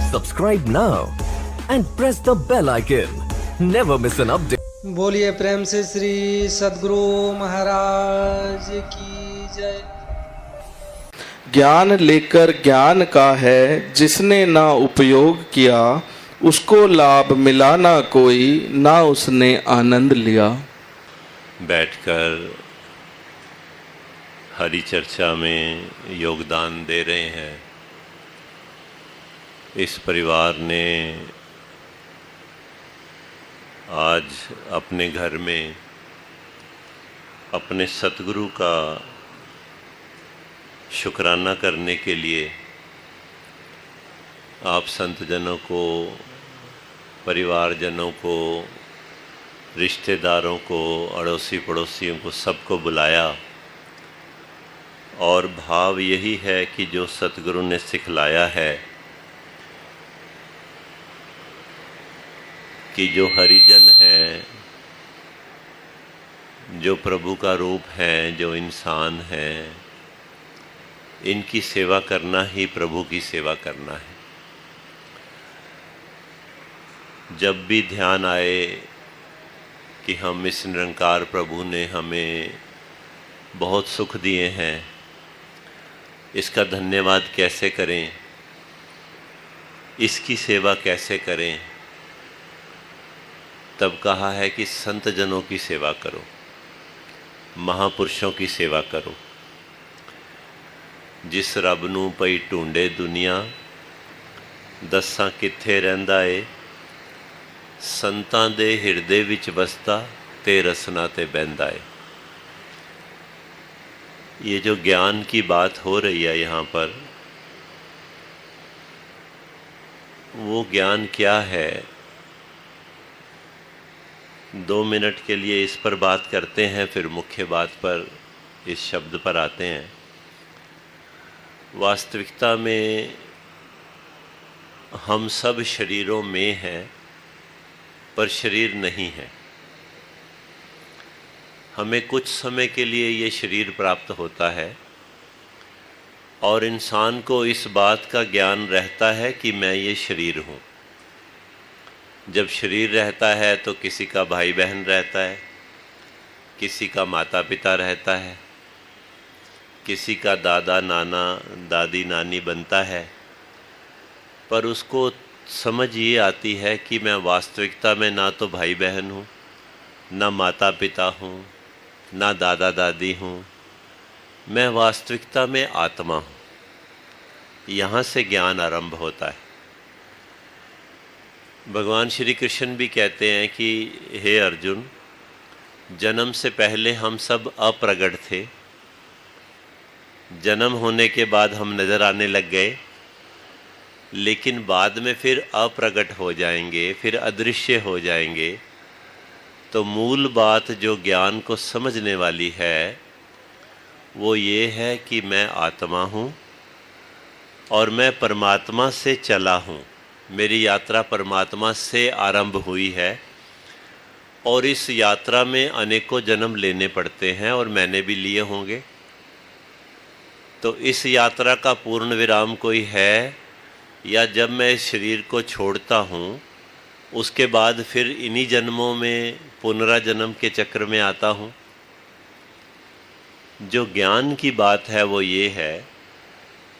Subscribe now and press the bell icon. Never miss an update. बोलिए प्रेम से श्री सद्गुरु महाराज की जय। ज्ञान लेकर ज्ञान का है, जिसने ना उपयोग किया उसको लाभ मिला ना कोई, ना उसने आनंद लिया। बैठकर हरि चर्चा में योगदान दे रहे हैं। इस परिवार ने आज अपने घर में अपने सतगुरु का शुक्राना करने के लिए आप संतजनों को, परिवारजनों को, रिश्तेदारों को, अड़ोसी पड़ोसियों को, सबको बुलाया। और भाव यही है कि जो सतगुरु ने सिखलाया है कि जो हरिजन हैं, जो प्रभु का रूप हैं, जो इंसान हैं, इनकी सेवा करना ही प्रभु की सेवा करना है। जब भी ध्यान आए कि हम इस निरंकार प्रभु ने हमें बहुत सुख दिए हैं, इसका धन्यवाद कैसे करें, इसकी सेवा कैसे करें, तब कहा है कि संत जनों की सेवा करो, महापुरुषों की सेवा करो। जिस रब नूं पई ढूंढे दुनिया, दसां कित्थे रहिंदा ए, संतां दे हिरदे विच वसदा, ते रसना ते बहिंदा है। ये जो ज्ञान की बात हो रही है यहाँ पर, वो ज्ञान क्या है? 2 मिनट के लिए इस पर बात करते हैं, फिर मुख्य बात पर, इस शब्द पर आते हैं। वास्तविकता में हम सब शरीरों में हैं, पर शरीर नहीं है। हमें कुछ समय के लिए ये शरीर प्राप्त होता है और इंसान को इस बात का ज्ञान रहता है कि मैं ये शरीर हूँ। जब शरीर रहता है तो किसी का भाई बहन रहता है, किसी का माता पिता रहता है, किसी का दादा नाना दादी नानी बनता है, पर उसको समझ ये आती है कि मैं वास्तविकता में ना तो भाई बहन हूँ, ना माता पिता हूँ, ना दादा दादी हूँ, मैं वास्तविकता में आत्मा हूँ। यहाँ से ज्ञान आरंभ होता है। भगवान श्री कृष्ण भी कहते हैं कि हे अर्जुन, जन्म से पहले हम सब अप्रगट थे, जन्म होने के बाद हम नज़र आने लग गए, लेकिन बाद में फिर अप्रगट हो जाएंगे, फिर अदृश्य हो जाएंगे। तो मूल बात जो ज्ञान को समझने वाली है वो ये है कि मैं आत्मा हूँ और मैं परमात्मा से चला हूँ। मेरी यात्रा परमात्मा से आरंभ हुई है और इस यात्रा में अनेकों जन्म लेने पड़ते हैं और मैंने भी लिए होंगे। तो इस यात्रा का पूर्ण विराम कोई है, या जब मैं इस शरीर को छोड़ता हूँ उसके बाद फिर इन्हीं जन्मों में पुनराजन्म के चक्र में आता हूँ? जो ज्ञान की बात है वो ये है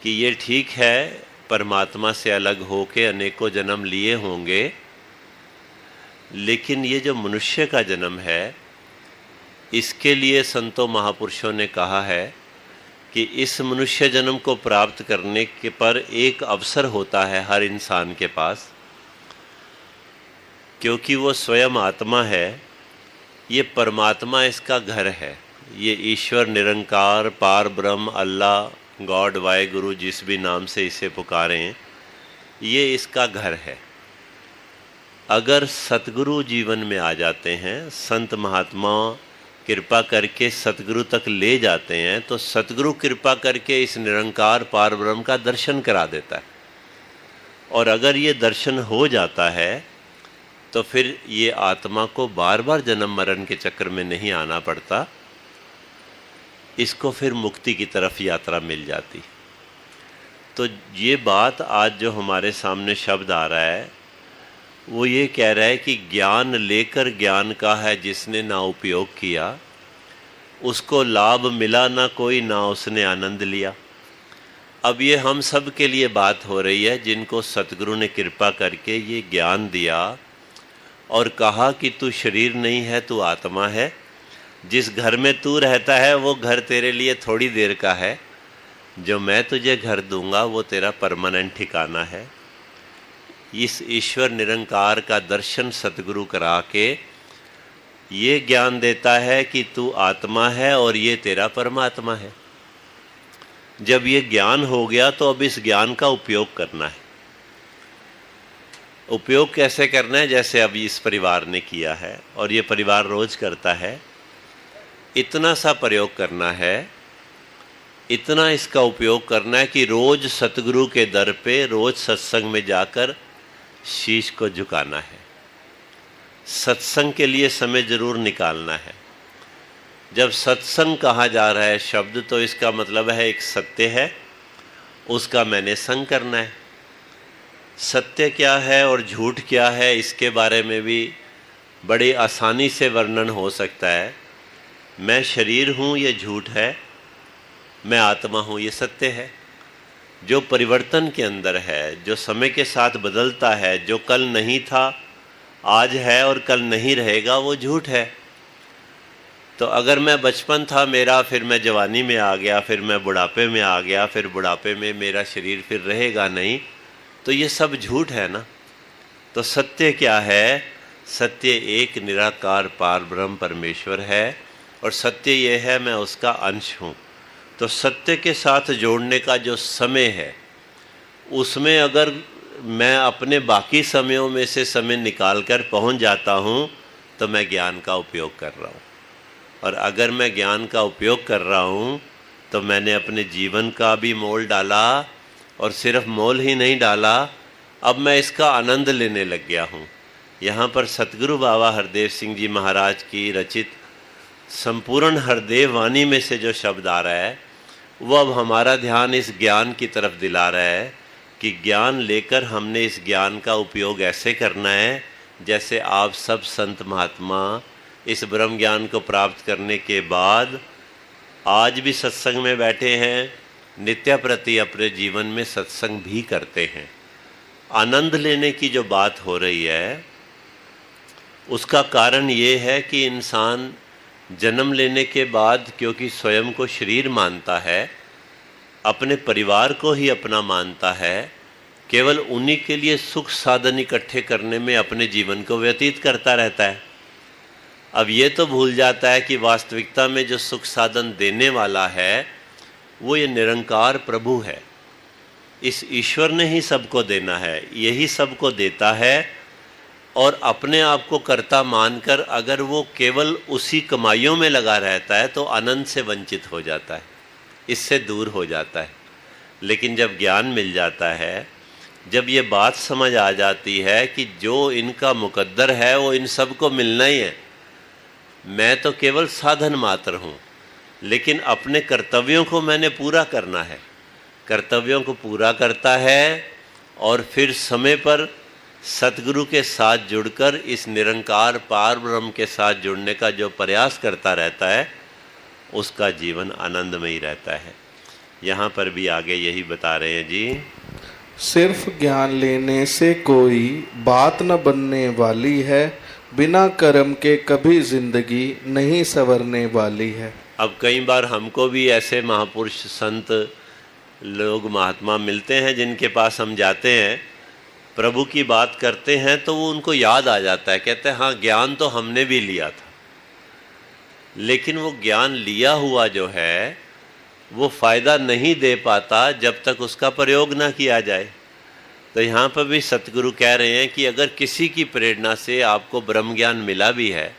कि ये ठीक है, परमात्मा से अलग होके अनेकों जन्म लिए होंगे, लेकिन ये जो मनुष्य का जन्म है, इसके लिए संतों महापुरुषों ने कहा है कि इस मनुष्य जन्म को प्राप्त करने के पर एक अवसर होता है हर इंसान के पास, क्योंकि वो स्वयं आत्मा है। ये परमात्मा इसका घर है, ये ईश्वर निरंकार पार ब्रह्म अल्लाह गॉड वाहे गुरु जिस भी नाम से इसे पुकारें, ये इसका घर है। अगर सतगुरु जीवन में आ जाते हैं, संत महात्मा कृपा करके सतगुरु तक ले जाते हैं, तो सतगुरु कृपा करके इस निरंकार पार ब्रह्म का दर्शन करा देता है। और अगर ये दर्शन हो जाता है तो फिर ये आत्मा को बार बार जन्म मरण के चक्र में नहीं आना पड़ता, इसको फिर मुक्ति की तरफ यात्रा मिल जाती। तो ये बात आज जो हमारे सामने शब्द आ रहा है वो ये कह रहा है कि ज्ञान लेकर ज्ञान का है जिसने ना उपयोग किया, उसको लाभ मिला ना कोई, ना उसने आनंद लिया। अब ये हम सब के लिए बात हो रही है जिनको सतगुरु ने कृपा करके ये ज्ञान दिया और कहा कि तू शरीर नहीं है, तू आत्मा है। जिस घर में तू रहता है वो घर तेरे लिए थोड़ी देर का है, जो मैं तुझे घर दूंगा वो तेरा परमानेंट ठिकाना है। इस ईश्वर निरंकार का दर्शन सतगुरु करा के ये ज्ञान देता है कि तू आत्मा है और ये तेरा परमात्मा है। जब ये ज्ञान हो गया तो अब इस ज्ञान का उपयोग करना है। उपयोग कैसे करना है? जैसे अब इस परिवार ने किया है और ये परिवार रोज करता है, इतना सा प्रयोग करना है, इतना इसका उपयोग करना है कि रोज सतगुरु के दर पे, रोज सत्संग में जाकर शीश को झुकाना है। सत्संग के लिए समय जरूर निकालना है। जब सत्संग कहा जा रहा है शब्द, तो इसका मतलब है एक सत्य है, उसका मैंने संग करना है। सत्य क्या है और झूठ क्या है, इसके बारे में भी बड़ी आसानी से वर्णन हो सकता है। मैं शरीर हूँ ये झूठ है, मैं आत्मा हूँ ये सत्य है। जो परिवर्तन के अंदर है, जो समय के साथ बदलता है, जो कल नहीं था आज है और कल नहीं रहेगा, वो झूठ है। तो अगर मैं बचपन था मेरा, फिर मैं जवानी में आ गया, फिर मैं बुढ़ापे में आ गया, फिर बुढ़ापे में मेरा शरीर फिर रहेगा नहीं, तो ये सब झूठ है ना। तो सत्य क्या है? सत्य एक निराकार पार ब्रह्म परमेश्वर है और सत्य ये है मैं उसका अंश हूँ। तो सत्य के साथ जोड़ने का जो समय है, उसमें अगर मैं अपने बाकी समयों में से समय निकाल कर पहुँच जाता हूँ तो मैं ज्ञान का उपयोग कर रहा हूँ। और अगर मैं ज्ञान का उपयोग कर रहा हूँ तो मैंने अपने जीवन का भी मोल डाला, और सिर्फ मोल ही नहीं डाला, अब मैं इसका आनंद लेने लग गया हूँ। यहाँ पर सतगुरु बाबा हरदेव सिंह जी महाराज की रचित संपूर्ण हरदेव वाणी में से जो शब्द आ रहा है, वो अब हमारा ध्यान इस ज्ञान की तरफ दिला रहा है कि ज्ञान लेकर हमने इस ज्ञान का उपयोग ऐसे करना है जैसे आप सब संत महात्मा इस ब्रह्म ज्ञान को प्राप्त करने के बाद आज भी सत्संग में बैठे हैं, नित्य प्रति अपने जीवन में सत्संग भी करते हैं। आनंद लेने की जो बात हो रही है उसका कारण ये है कि इंसान जन्म लेने के बाद, क्योंकि स्वयं को शरीर मानता है, अपने परिवार को ही अपना मानता है, केवल उन्हीं के लिए सुख साधन इकट्ठे करने में अपने जीवन को व्यतीत करता रहता है। अब ये तो भूल जाता है कि वास्तविकता में जो सुख साधन देने वाला है वो ये निरंकार प्रभु है। इस ईश्वर ने ही सबको देना है, यही सबको देता है। और अपने आप को कर्ता मानकर अगर वो केवल उसी कमाइयों में लगा रहता है तो आनंद से वंचित हो जाता है, इससे दूर हो जाता है। लेकिन जब ज्ञान मिल जाता है, जब ये बात समझ आ जाती है कि जो इनका मुकद्दर है वो इन सबको मिलना ही है, मैं तो केवल साधन मात्र हूँ, लेकिन अपने कर्तव्यों को मैंने पूरा करना है। कर्तव्यों को पूरा करता है और फिर समय पर सतगुरु के साथ जुड़कर इस निरंकार पार ब्रह्म के साथ जुड़ने का जो प्रयास करता रहता है, उसका जीवन आनंदमयी रहता है। यहाँ पर भी आगे यही बता रहे हैं जी। सिर्फ ज्ञान लेने से कोई बात न बनने वाली है, बिना कर्म के कभी जिंदगी नहीं संवरने वाली है। अब कई बार हमको भी ऐसे महापुरुष संत लोग महात्मा मिलते हैं जिनके पास हम जाते हैं, प्रभु की बात करते हैं तो वो उनको याद आ जाता है, कहते हैं हाँ ज्ञान तो हमने भी लिया था, लेकिन वो ज्ञान लिया हुआ जो है वो फ़ायदा नहीं दे पाता जब तक उसका प्रयोग ना किया जाए। तो यहाँ पर भी सतगुरु कह रहे हैं कि अगर किसी की प्रेरणा से आपको ब्रह्म ज्ञान मिला भी है,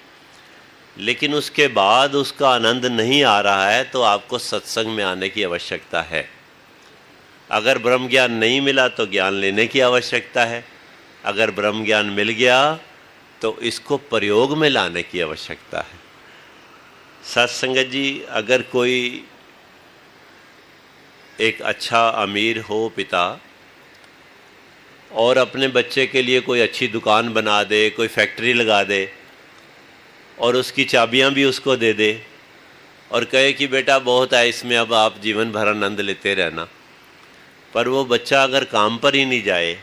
लेकिन उसके बाद उसका आनंद नहीं आ रहा है, तो आपको सत्संग में आने की आवश्यकता है। अगर ब्रह्म ज्ञान नहीं मिला तो ज्ञान लेने की आवश्यकता है। अगर ब्रह्म ज्ञान मिल गया तो इसको प्रयोग में लाने की आवश्यकता है। सत्संगत जी, अगर कोई एक अच्छा अमीर हो पिता और अपने बच्चे के लिए कोई अच्छी दुकान बना दे, कोई फैक्ट्री लगा दे और उसकी चाबियां भी उसको दे दे और कहे कि बेटा बहुत है इसमें, अब आप जीवन भर आनंद लेते रहना, पर वो बच्चा अगर काम पर ही नहीं जाए,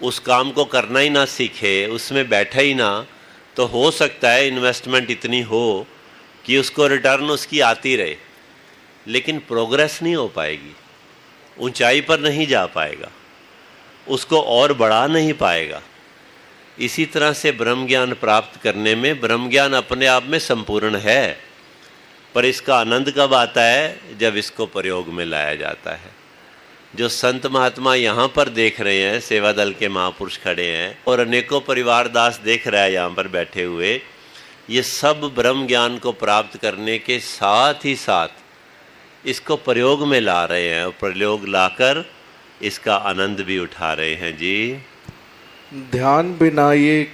उस काम को करना ही ना सीखे, उसमें बैठे ही ना, तो हो सकता है इन्वेस्टमेंट इतनी हो कि उसको रिटर्न उसकी आती रहे, लेकिन प्रोग्रेस नहीं हो पाएगी, ऊंचाई पर नहीं जा पाएगा, उसको और बढ़ा नहीं पाएगा। इसी तरह से ब्रह्म ज्ञान प्राप्त करने में, ब्रह्म ज्ञान अपने आप में संपूर्ण है, पर इसका आनंद कब आता है? जब इसको प्रयोग में लाया जाता है। जो संत महात्मा यहाँ पर देख रहे हैं, सेवा दल के महापुरुष खड़े हैं और अनेकों परिवार दास देख रहा है यहाँ पर बैठे हुए, ये सब ब्रह्म ज्ञान को प्राप्त करने के साथ ही साथ इसको प्रयोग में ला रहे हैं और प्रयोग लाकर इसका आनंद भी उठा रहे हैं। जी, ध्यान बिना ये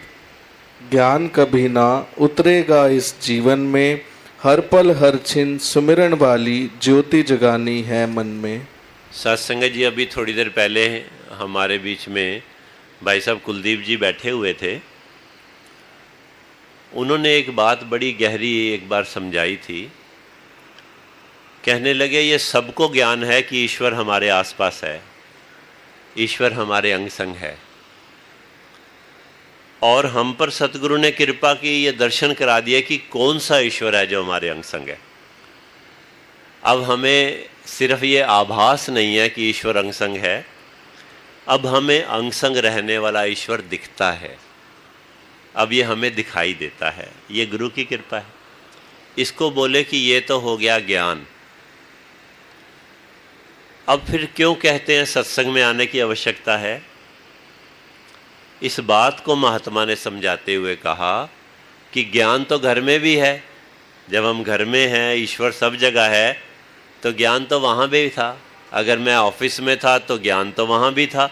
ज्ञान कभी ना उतरेगा इस जीवन में, हर पल हर छिन सुमिरन वाली ज्योति जगानी है मन में। सत्संग जी, अभी थोड़ी देर पहले हमारे बीच में भाई साहब कुलदीप जी बैठे हुए थे, उन्होंने एक बात बड़ी गहरी एक बार समझाई थी। कहने लगे ये सबको ज्ञान है कि ईश्वर हमारे आसपास है, ईश्वर हमारे अंग संग है, और हम पर सतगुरु ने कृपा की, ये दर्शन करा दिया कि कौन सा ईश्वर है जो हमारे अंग संग है। अब हमें सिर्फ ये आभास नहीं है कि ईश्वर अंग संग है, अब हमें अंग संग रहने वाला ईश्वर दिखता है, अब ये हमें दिखाई देता है। ये गुरु की कृपा है। इसको बोले कि ये तो हो गया ज्ञान। अब फिर क्यों कहते हैं सत्संग में आने की आवश्यकता है? इस बात को महात्मा ने समझाते हुए कहा कि ज्ञान तो घर में भी है, जब हम घर में हैं, ईश्वर सब जगह है, तो ज्ञान तो वहाँ भी था। अगर मैं ऑफिस में था तो ज्ञान तो वहाँ भी था।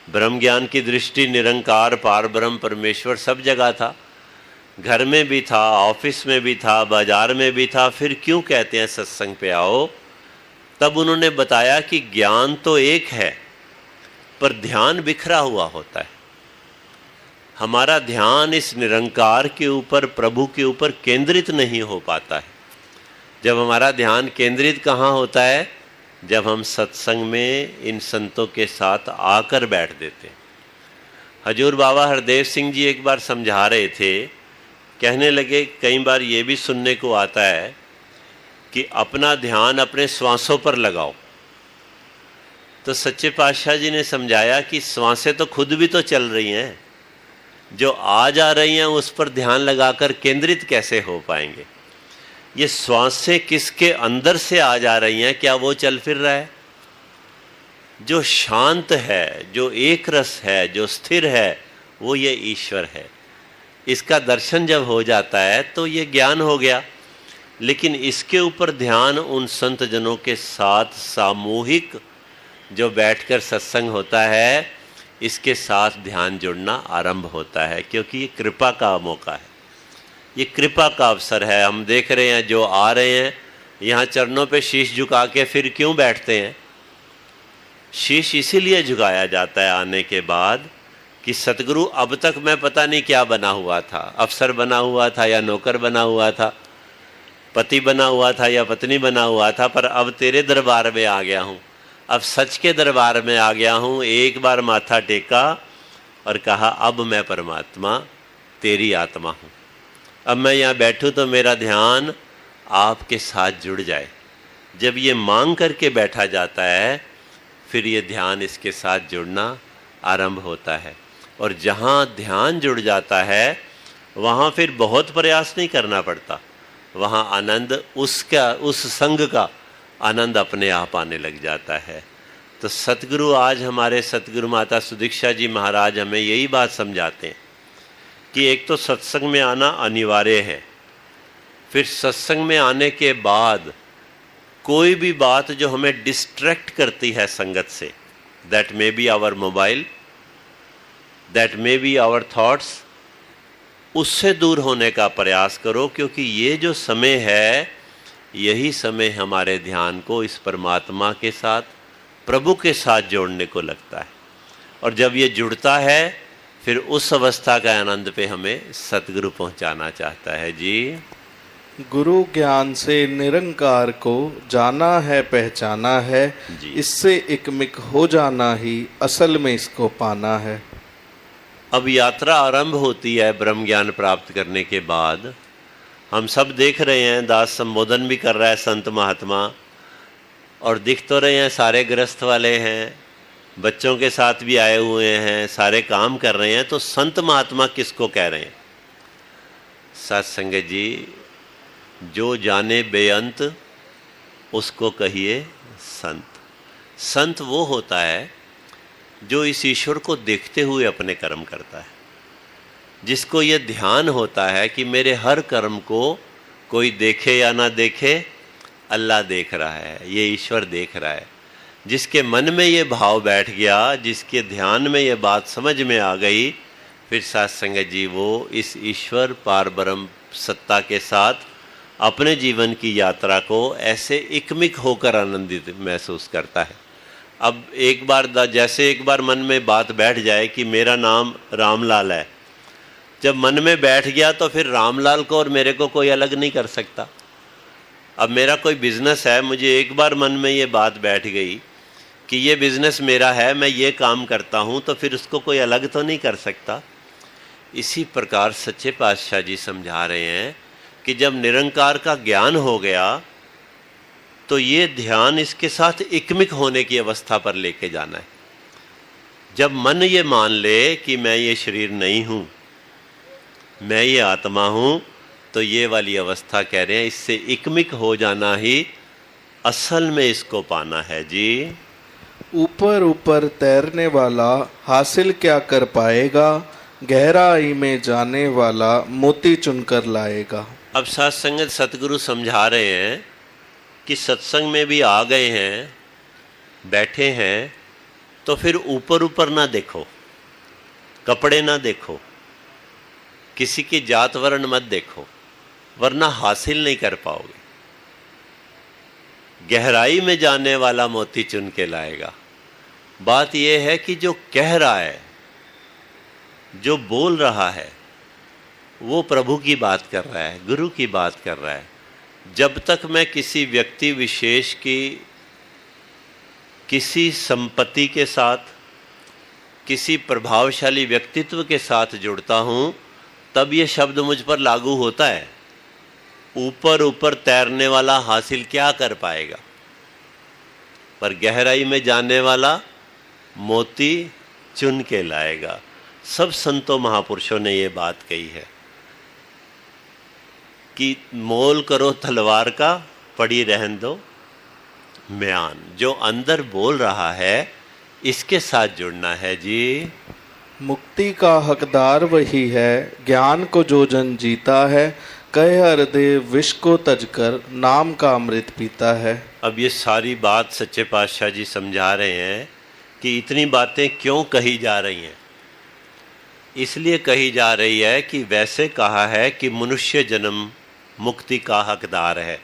ब्रह्म ज्ञान की दृष्टि निरंकार पार ब्रह्म परमेश्वर सब जगह था, घर में भी था, ऑफिस में भी था, बाजार में भी था। फिर क्यों कहते हैं सत्संग पे आओ? तब उन्होंने बताया कि ज्ञान तो एक है, पर ध्यान बिखरा हुआ होता है। हमारा ध्यान इस निरंकार के ऊपर, प्रभु के ऊपर केंद्रित नहीं हो पाता है। जब हमारा ध्यान केंद्रित कहाँ होता है? जब हम सत्संग में इन संतों के साथ आकर बैठ देते हैं। हजूर बाबा हरदेव सिंह जी एक बार समझा रहे थे, कहने लगे कई बार ये भी सुनने को आता है कि अपना ध्यान अपने श्वासों पर लगाओ। तो सच्चे पातशाह जी ने समझाया कि श्वासें तो खुद भी तो चल रही हैं, जो आ जा रही हैं उस पर ध्यान लगाकर केंद्रित कैसे हो पाएंगे? ये श्वासें किसके अंदर से आ जा रही हैं? क्या वो चल फिर रहा है? जो शांत है, जो एक रस है, जो स्थिर है, वो ये ईश्वर है। इसका दर्शन जब हो जाता है तो ये ज्ञान हो गया। लेकिन इसके ऊपर ध्यान उन संत जनों के साथ सामूहिक जो बैठकर सत्संग होता है, इसके साथ ध्यान जुड़ना आरंभ होता है, क्योंकि ये कृपा का मौका है, ये कृपा का अवसर है। हम देख रहे हैं जो आ रहे हैं यहाँ चरणों पे शीश झुका के फिर क्यों बैठते हैं? शीश इसीलिए झुकाया जाता है आने के बाद कि सतगुरु अब तक मैं पता नहीं क्या बना हुआ था, अफसर बना हुआ था या नौकर बना हुआ था, पति बना हुआ था या पत्नी बना हुआ था, पर अब तेरे दरबार में आ गया हूँ, अब सच के दरबार में आ गया हूँ। एक बार माथा टेका और कहा अब मैं परमात्मा तेरी आत्मा हूँ, अब मैं यहाँ बैठूँ तो मेरा ध्यान आपके साथ जुड़ जाए। जब ये मांग करके बैठा जाता है फिर ये ध्यान इसके साथ जुड़ना आरंभ होता है। और जहाँ ध्यान जुड़ जाता है वहाँ फिर बहुत प्रयास नहीं करना पड़ता, वहाँ आनंद उसका, उस संग का आनंद अपने आप आने लग जाता है। तो सतगुरु आज हमारे सतगुरु माता सुदीक्षा जी महाराज हमें यही बात समझाते हैं कि एक तो सत्संग में आना अनिवार्य है, फिर सत्संग में आने के बाद कोई भी बात जो हमें डिस्ट्रैक्ट करती है संगत से, that may be our mobile, that may be our thoughts, उससे दूर होने का प्रयास करो। क्योंकि ये जो समय है यही समय हमारे ध्यान को इस परमात्मा के साथ, प्रभु के साथ जोड़ने को लगता है। और जब ये जुड़ता है फिर उस अवस्था का आनंद पे हमें सतगुरु पहुंचाना चाहता है जी। गुरु ज्ञान से निरंकार को जाना है, पहचाना है, इससे एकमिक हो जाना ही असल में इसको पाना है। अब यात्रा आरंभ होती है ब्रह्म ज्ञान प्राप्त करने के बाद। हम सब देख रहे हैं, दास संबोधन भी कर रहा है संत महात्मा, और दिख तो रहे हैं सारे गृहस्थ वाले हैं, बच्चों के साथ भी आए हुए हैं, सारे काम कर रहे हैं। तो संत महात्मा किसको कह रहे हैं? साथ संगत जी, जो जाने बेअंत उसको कहिए संत। संत वो होता है जो इस ईश्वर को देखते हुए अपने कर्म करता है, जिसको ये ध्यान होता है कि मेरे हर कर्म को कोई देखे या ना देखे, अल्लाह देख रहा है, ये ईश्वर देख रहा है। जिसके मन में ये भाव बैठ गया, जिसके ध्यान में ये बात समझ में आ गई, फिर साथ संगत जी वो इस ईश्वर पार ब्रह्म सत्ता के साथ अपने जीवन की यात्रा को ऐसे एकमिक होकर आनंदित महसूस करता है। अब एक बार जैसे एक बार मन में बात बैठ जाए कि मेरा नाम रामलाल है, जब मन में बैठ गया तो फिर रामलाल को और मेरे को कोई अलग नहीं कर सकता। अब मेरा कोई बिजनेस है, मुझे एक बार मन में ये बात बैठ गई कि ये बिजनेस मेरा है, मैं ये काम करता हूँ, तो फिर उसको कोई अलग तो नहीं कर सकता। इसी प्रकार सच्चे पातशाह जी समझा रहे हैं कि जब निरंकार का ज्ञान हो गया तो ये ध्यान इसके साथ एकमिक होने की अवस्था पर लेके जाना है। जब मन ये मान ले कि मैं ये शरीर नहीं हूँ, मैं ये आत्मा हूँ, तो ये वाली अवस्था कह रहे हैं इससे एकमिक हो जाना ही असल में इसको पाना है जी। ऊपर ऊपर तैरने वाला हासिल क्या कर पाएगा, गहराई में जाने वाला मोती चुनकर लाएगा। अब साथ संगत सतगुरु समझा रहे हैं कि सत्संग में भी आ गए हैं, बैठे हैं, तो फिर ऊपर ऊपर ना देखो, कपड़े ना देखो, किसी की जात वर्ण मत देखो, वरना हासिल नहीं कर पाओगे। गहराई में जाने वाला मोती चुन के लाएगा। बात यह है कि जो कह रहा है, जो बोल रहा है, वो प्रभु की बात कर रहा है, गुरु की बात कर रहा है। जब तक मैं किसी व्यक्ति विशेष की किसी संपत्ति के साथ, किसी प्रभावशाली व्यक्तित्व के साथ जुड़ता हूँ, तब ये शब्द मुझ पर लागू होता है। ऊपर ऊपर तैरने वाला हासिल क्या कर पाएगा, पर गहराई में जाने वाला मोती चुन के लाएगा। सब संतों महापुरुषों ने ये बात कही है कि मोल करो तलवार का, पड़ी रहन दो म्यान। जो अंदर बोल रहा है इसके साथ जुड़ना है जी। मुक्ति का हकदार वही है, ज्ञान को जो जन जीता है, कहे हरदेव विष को तजकर नाम का अमृत पीता है। अब ये सारी बात सच्चे पातशाह जी समझा रहे हैं कि इतनी बातें क्यों कही जा रही हैं। इसलिए कही जा रही है कि वैसे कहा है कि मनुष्य जन्म मुक्ति का हकदार है।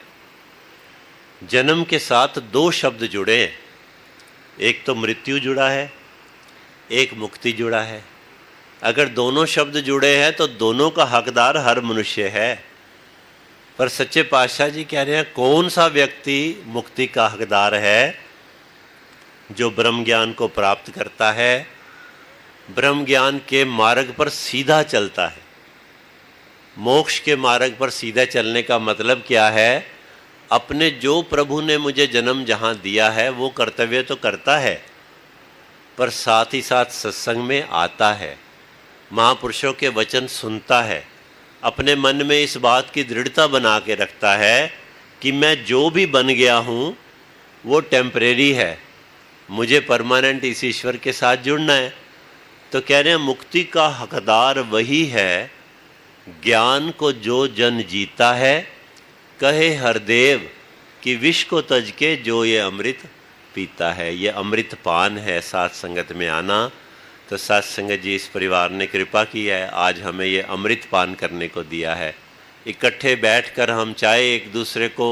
जन्म के साथ दो शब्द जुड़े हैं, एक तो मृत्यु जुड़ा है, एक मुक्ति जुड़ा है। अगर दोनों शब्द जुड़े हैं तो दोनों का हकदार हर मनुष्य है। पर सच्चे पातशाह जी कह रहे हैं कौन सा व्यक्ति मुक्ति का हकदार है? जो ब्रह्म ज्ञान को प्राप्त करता है, ब्रह्म ज्ञान के मार्ग पर सीधा चलता है। मोक्ष के मार्ग पर सीधा चलने का मतलब क्या है? अपने जो प्रभु ने मुझे जन्म जहाँ दिया है वो कर्तव्य तो करता है, पर साथ ही साथ सत्संग में आता है, महापुरुषों के वचन सुनता है, अपने मन में इस बात की दृढ़ता बना के रखता है कि मैं जो भी बन गया हूँ वो टेम्परेरी है, मुझे परमानेंट इस ईश्वर के साथ जुड़ना है। तो कह रहे हैं मुक्ति का हकदार वही है, ज्ञान को जो जन जीता है, कहे हरदेव कि विष को तज के जो ये अमृत पीता है। ये अमृत पान है साथ संगत में आना। तो साथ संगत जी, इस परिवार ने कृपा की है, आज हमें ये अमृत पान करने को दिया है। इकट्ठे बैठकर हम चाहे एक दूसरे को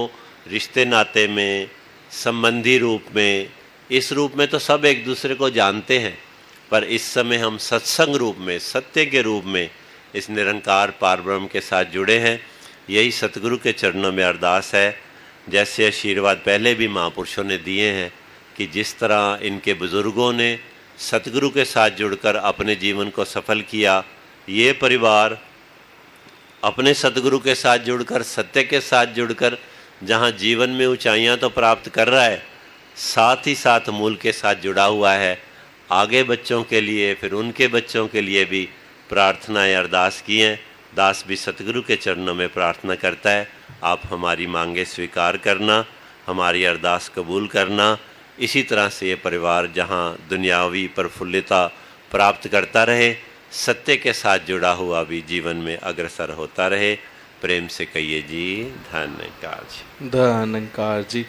रिश्ते नाते में, संबंधी रूप में, इस रूप में तो सब एक दूसरे को जानते हैं, पर इस समय हम सत्संग रूप में, सत्य के रूप में इस निरंकार पारब्रह्म के साथ जुड़े हैं। यही सतगुरु के चरणों में अरदास है। जैसे आशीर्वाद पहले भी महापुरुषों ने दिए हैं कि जिस तरह इनके बुज़ुर्गों ने सतगुरु के साथ जुड़कर अपने जीवन को सफल किया, ये परिवार अपने सतगुरु के साथ जुड़कर, सत्य के साथ जुड़कर जहाँ जीवन में ऊंचाइयाँ तो प्राप्त कर रहा है, साथ ही साथ मूल के साथ जुड़ा हुआ है। आगे बच्चों के लिए, फिर उनके बच्चों के लिए भी प्रार्थनाएं, अरदास की हैं। दास भी सतगुरु के चरणों में प्रार्थना करता है, आप हमारी मांगे स्वीकार करना, हमारी अरदास कबूल करना। इसी तरह से ये परिवार जहाँ दुनियावी प्रफुल्लता प्राप्त करता रहे, सत्य के साथ जुड़ा हुआ भी जीवन में अग्रसर होता रहे। प्रेम से कहिए जी धन्यकार जी। धन्यकार जी।